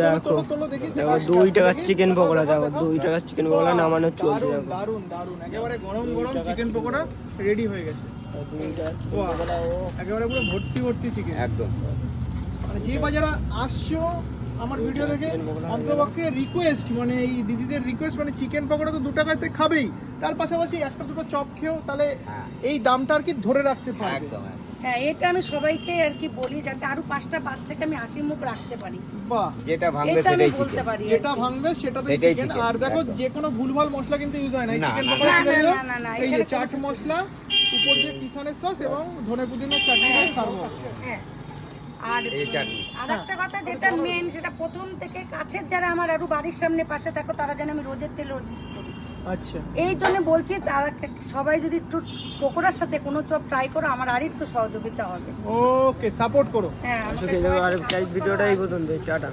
দেখো 2 টাকার চিকেন পকোড়া, দেখো 2 টাকার চিকেন পকোড়া নামানো চলছে। দারুন দারুন, একেবারে গরম গরম চিকেন পকোড়া রেডি হয়ে গেছে। একেবারে পুরো ভর্তি ভর্তি চিকেন একদম। মানে যে বাজারা আসছো আমার ভিডিও দেখে অন্তপক্ষে রিকোয়েস্ট, মানে এই দিদিদের রিকোয়েস্ট, মানে চিকেন পকোড়া তো 2 টাকাতে খাবেই, তার পাশাপাশি একটা দুটো চপ খেয়েও তাহলে এই দামটা আর কি ধরে রাখতে পারবে। একদম। হ্যাঁ, এটা আমি সবাইকে আর কি বলি যাতে আরো 5টা বাচ্চাকে আমি হাসি মুখ রাখতে পারি। বাহ, যেটা ভাঙবে সেটাই চিকেন, যেটা ভাঙবে সেটাতেই চিকেন। আর দেখো যে কোনো ভুলভাল মশলা কিন্তু ইউজ হয় না এই চিকেন পকোড়া। এই যে চাট মশলা, উপর দিয়ে কিষানের সস এবং ধনে পুদিনার চাটনি দিয়ে সার্ভ হচ্ছে। হ্যাঁ, আর আরেকটা কথা যেটা মেন, সেটা প্রথম থেকে কাছের যারা আমার আরো বাড়ির সামনে পাশে থাকো তারা যেন আমি রোজের তেল রোজ ইউজ করি। আচ্ছা, এই জন্য বলছি তারা সবাই যদি একটু পকোড়ার সাথে কোনো চপ ট্রাই করো, আমার আর একটু সহযোগিতা হবে। ওকে, সাপোর্ট করো। হ্যাঁ, আর ভিডিওটা এই পর্যন্ত, টাটা।